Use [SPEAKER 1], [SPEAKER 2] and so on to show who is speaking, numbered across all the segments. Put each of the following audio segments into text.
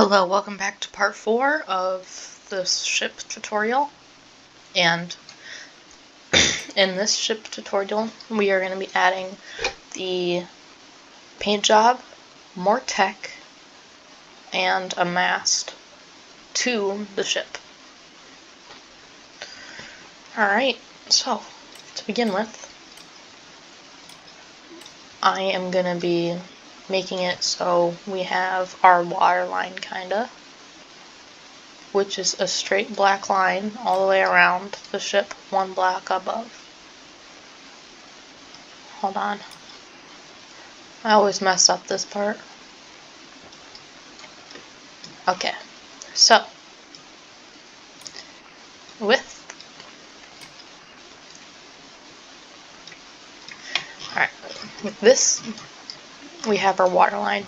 [SPEAKER 1] Hello, welcome back to part 4 of the ship tutorial, and in this ship tutorial we are going to be adding the paint job, more tech, and a mast to the ship. Alright, so to begin with, I am going to be making it so we have our water line kinda, which is a straight black line all the way around the ship, one block above. Hold on. I always mess up this part. Okay, so with this, we have our water line.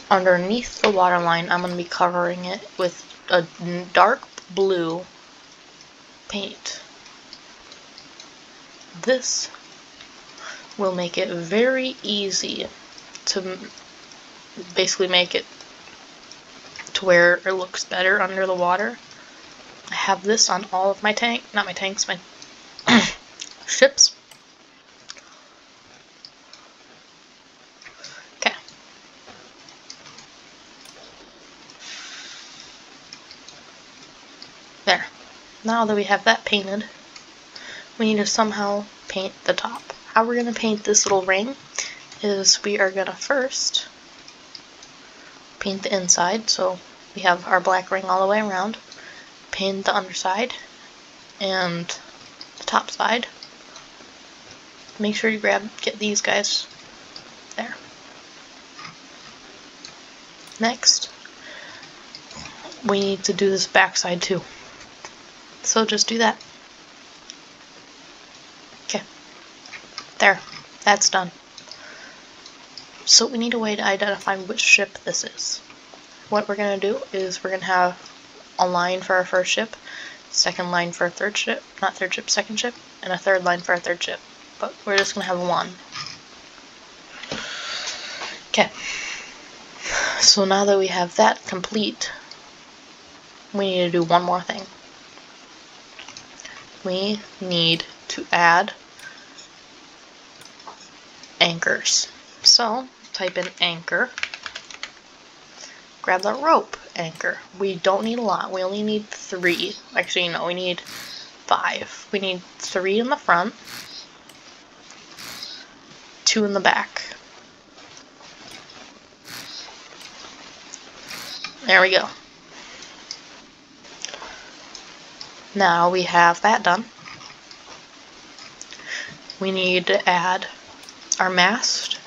[SPEAKER 1] Underneath the water line, I'm going to be covering it with a dark blue paint. This will make it very easy to basically make it to where it looks better under the water. I have this on all of my my ships. Okay. There. Now that we have that painted, we need to somehow paint the top. How we're going to paint this little ring is we are going to first paint the inside, so we have our black ring all the way around, paint the underside and the top side. Make sure you get these guys there. Next, we need to do this back side too, so just do that. Okay, there, that's done. So we need a way to identify which ship this is. What we're going to do is we're going to have a line for our first ship, second line for our third ship, not third ship, second ship, and a third line for our third ship. But we're just going to have one. Okay. So now that we have that complete, we need to do one more thing. We need to add anchors. So type in anchor, grab the rope anchor. We don't need a lot, we only need 3. Actually, no, we need 5. We need 3 in the front, 2 in the back. There we go. Now we have that done. We need to add our mast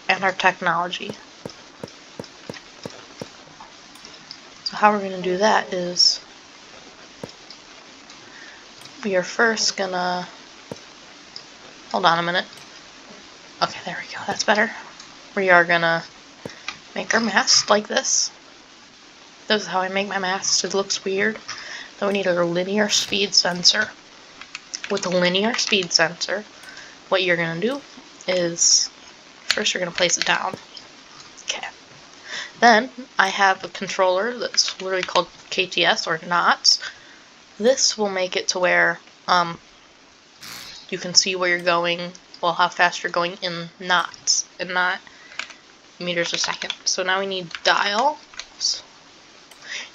[SPEAKER 1] and our technology. So how we're going to do that is we are first gonna, hold on a minute. Okay, there we go, that's better. We are gonna make our mast like this. This is how I make my mast. It looks weird. Then we need a linear speed sensor. With the linear speed sensor, what you're gonna do is first you're gonna place it down. Okay. Then I have a controller that's literally called KTS or knots. This will make it to where you can see where you're going, well, how fast you're going in knots and not meters a second. So now we need dials,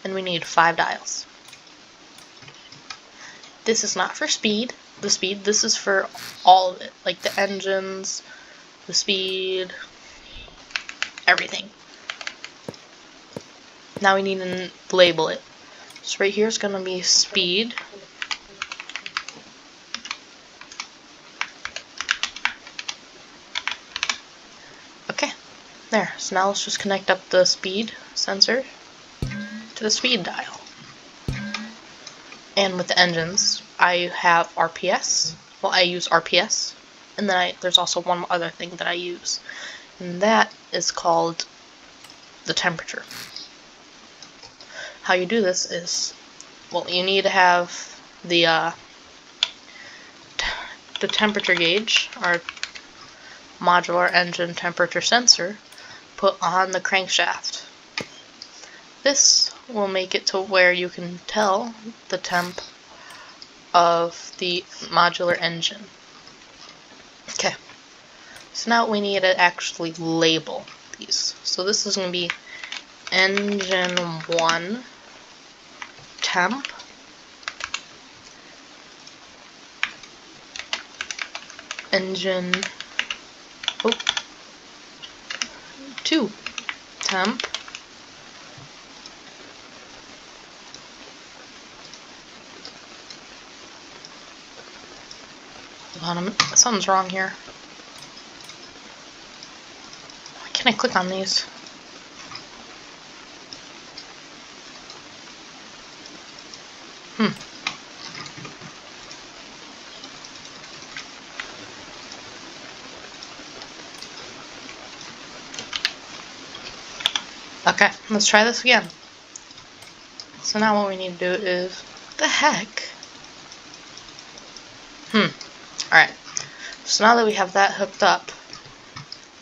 [SPEAKER 1] and we need 5 dials. This is not for speed. This is for all of it, like the engines, the speed, everything. Now we need to label it. So right here is going to be speed. Okay, there. So now let's just connect up the speed sensor to the speed dial. And with the engines, I have RPS. Well, I use RPS. And then there's also one other thing that I use. And that is called the temperature. How you do this is, well, you need to have the temperature gauge, or modular engine temperature sensor, put on the crankshaft. This will make it to where you can tell the temp of the modular engine. Okay, so now we need to actually label these. So this is going to be engine 1 temp, engine 2 temp, hold on a minute, something's wrong here. Why can't I click on these? Okay, let's try this again. So now what we need to do is, what the heck? Alright, so now that we have that hooked up,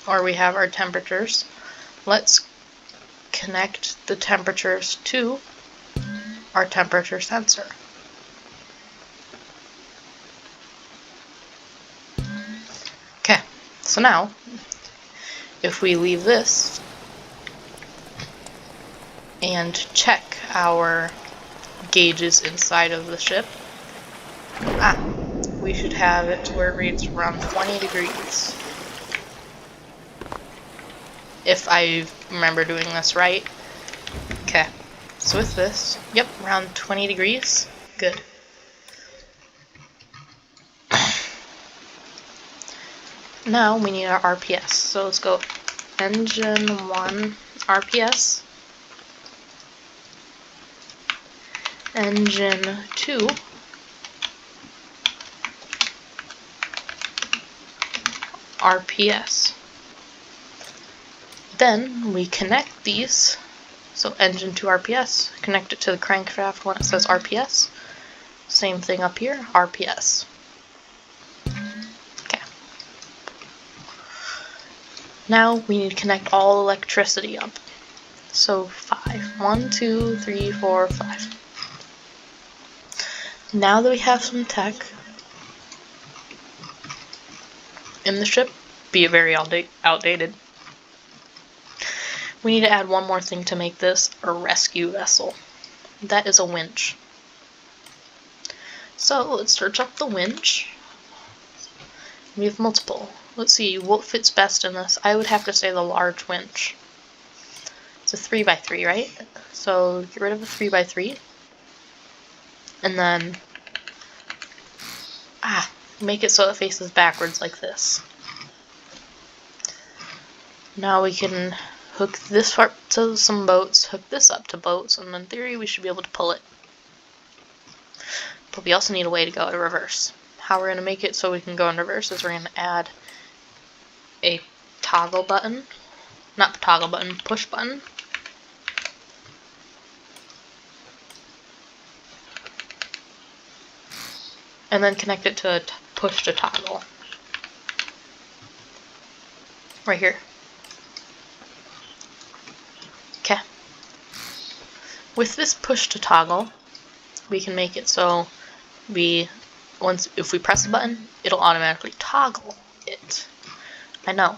[SPEAKER 1] or we have our temperatures, let's connect the temperatures to our temperature sensor. Okay, so now, if we leave this and check our gauges inside of the ship, we should have it to where it reads around 20 degrees. If I remember doing this right. Okay, so with this, yep, around 20 degrees. Good. Now we need our RPS. So let's go engine 1 RPS, engine 2 RPS. Then we connect these, so engine 2 RPS, connect it to the crankshaft when it says RPS. Same thing up here, RPS. Okay. Now we need to connect all electricity up. So 5. 1, 2, 3, 4, 5. Now that we have some tech in the ship, be it very outdated, we need to add one more thing to make this a rescue vessel. That is a winch. So let's search up the winch. We have multiple. Let's see what fits best in this. I would have to say the large winch. It's a 3x3, right? So get rid of the 3x3. And then make it so it faces backwards like this. Now we can hook this part to some boats, hook this up to boats, and in theory we should be able to pull it. But we also need a way to go in reverse. How we're going to make it so we can go in reverse is we're going to add a toggle button. Not the toggle button, push button. And then connect it to a push to toggle. Right here. Okay. With this push to toggle, we can make it so if we press a button, it'll automatically toggle it. I know,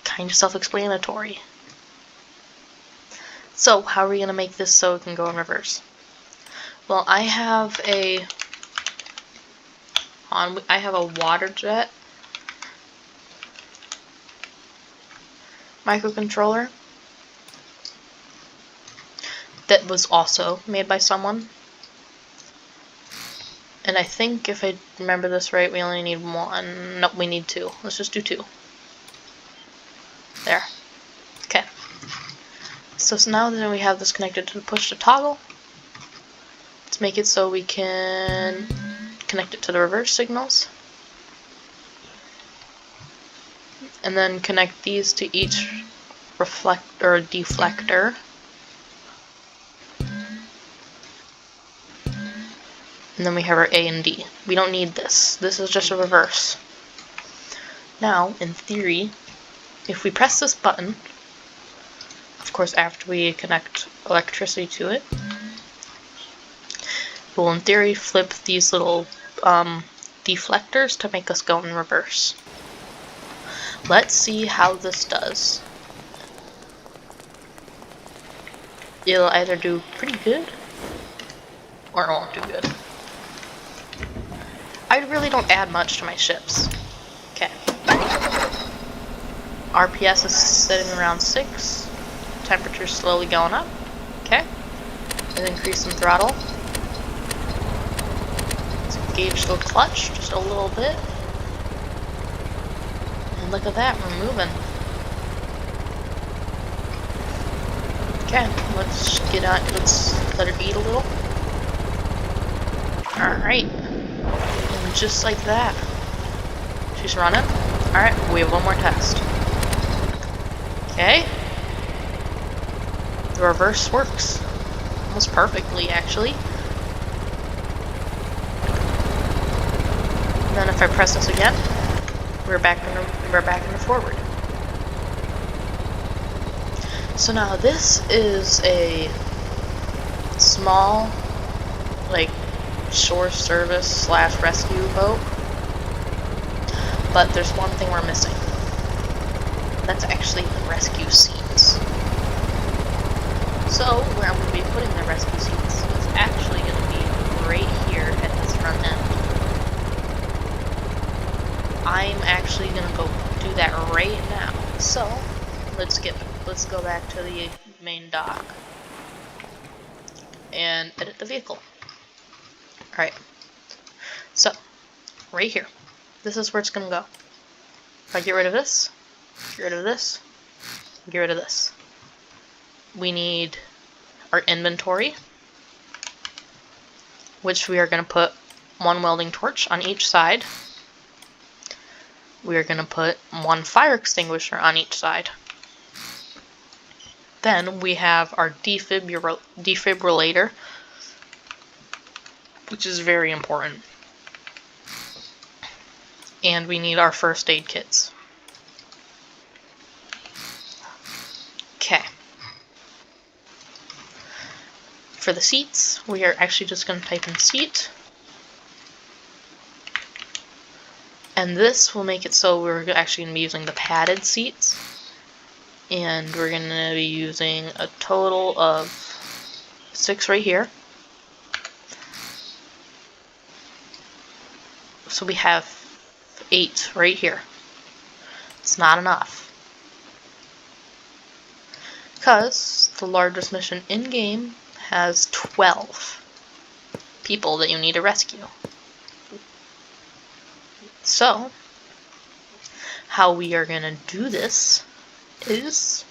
[SPEAKER 1] kind of self-explanatory. So how are we going to make this so it can go in reverse? Well, I have a water jet microcontroller that was also made by someone. And I think if I remember this right, we only need one. Nope, we need 2. Let's just do 2. There. Okay. So now that we have this connected to the push to toggle, let's make it so we can connect it to the reverse signals. And then connect these to each reflector or deflector. And then we have our A and D. We don't need this. This is just a reverse. Now, in theory, if we press this button, of course, after we connect electricity to it. We'll, in theory, flip these little deflectors to make us go in reverse. Let's see how this does. It'll either do pretty good, or it won't do good. I really don't add much to my ships. Okay. RPS is sitting around 6. Temperature's slowly going up. Okay. And increase some throttle. Let's engage the clutch just a little bit. And look at that, we're moving. Okay, let's get on, let's let her eat a little. Alright. And just like that. She's running. Alright, we have one more test. Okay. The reverse works. Almost perfectly, actually. And then if I press this again, we're back in the forward. So now this is a small, like, shore service / rescue boat. But there's one thing we're missing. That's actually the rescue seats. So where I'm going to be putting the rescue seats is actually going to be right here at this front end. I'm actually going to go do that right now. So let's go back to the main dock and edit the vehicle. Alright, so right here, this is where it's going to go. If I get rid of this, get rid of this, get rid of this. We need our inventory, which we are going to put one welding torch on each side. We are going to put one fire extinguisher on each side. Then we have our defibrillator, which is very important. And we need our first aid kits. Okay. For the seats, we are actually just going to type in seat. And this will make it so we're actually going to be using the padded seats. And we're going to be using a total of 6 right here. So we have 8 right here. It's not enough. Because the largest mission in-game has 12 people that you need to rescue. So, how we are going to do this is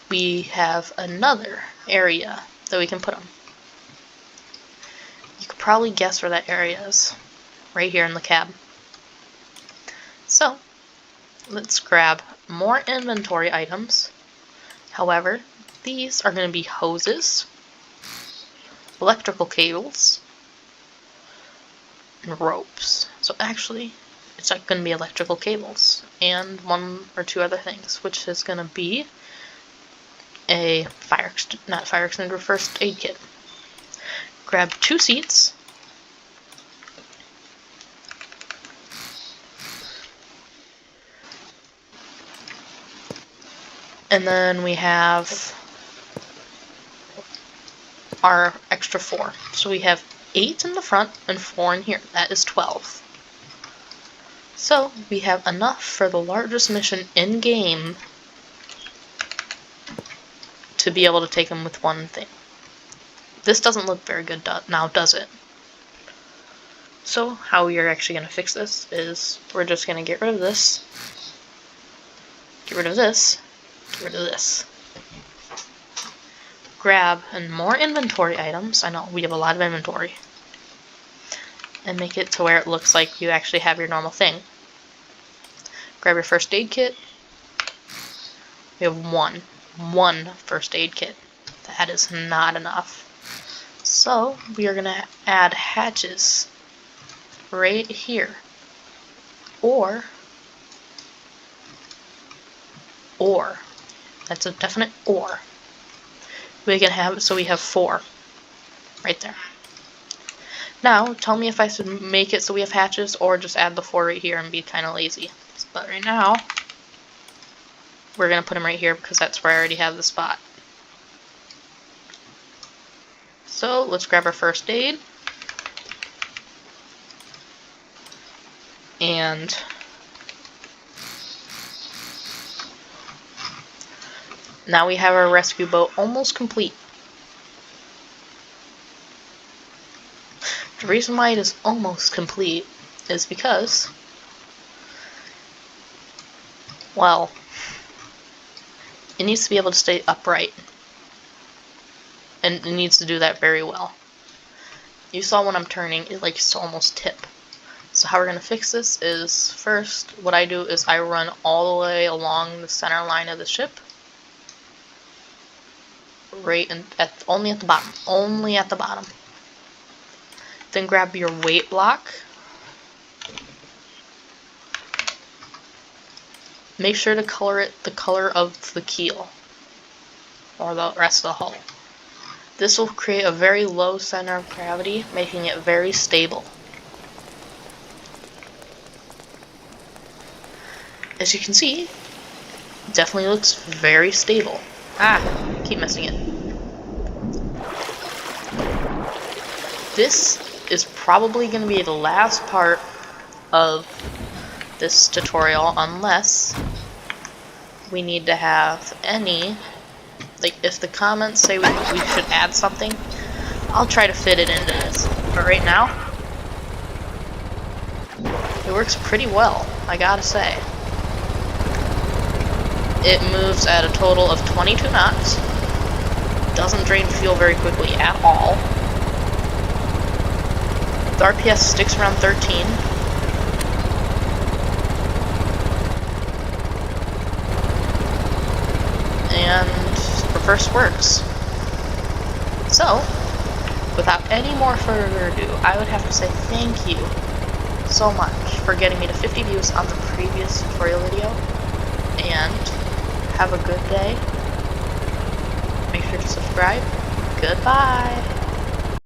[SPEAKER 1] we have another area that we can put them. You could probably guess where that area is. Right here in the cab. So, let's grab more inventory items. However, these are going to be hoses, electrical cables, and ropes. So actually, it's like going to be electrical cables and 1 or 2 other things, which is going to be a first aid kit. Grab 2 seats. And then we have our extra 4. So we have 8 in the front and 4 in here. That is 12. So we have enough for the largest mission in-game to be able to take them with one thing. This doesn't look very good now, does it? So how we are actually going to fix this is we're just going to get rid of this, get rid of this, get rid of this. Grab and more inventory items. I know we have a lot of inventory. And make it to where it looks like you actually have your normal thing. Grab your first aid kit. We have one first aid kit. That is not enough. So we are going to add hatches right here. Or That's a definite or. We can have, so we have 4 right there. Now, tell me if I should make it so we have hatches or just add the 4 right here and be kind of lazy. But right now, we're going to put them right here because that's where I already have the spot. So, let's grab our first aid. And now we have our rescue boat almost complete. The reason why it is almost complete is because, well, it needs to be able to stay upright. And it needs to do that very well. You saw when I'm turning, it likes to almost tip. So how we're going to fix this is, first, what I do is I run all the way along the center line of the ship. Right only at the bottom. Only at the bottom. Then grab your weight block. Make sure to color it the color of the keel. Or the rest of the hull. This will create a very low center of gravity, making it very stable. As you can see, it definitely looks very stable. Keep missing it. This is probably going to be the last part of this tutorial, unless we need to have any, like if the comments say we should add something, I'll try to fit it into this. But right now, it works pretty well, I gotta say. It moves at a total of 22 knots. Doesn't drain fuel very quickly at all. The RPS sticks around 13. And reverse works. So, without any more further ado, I would have to say thank you so much for getting me to 50 views on the previous tutorial video. And have a good day. Make sure to subscribe. Goodbye.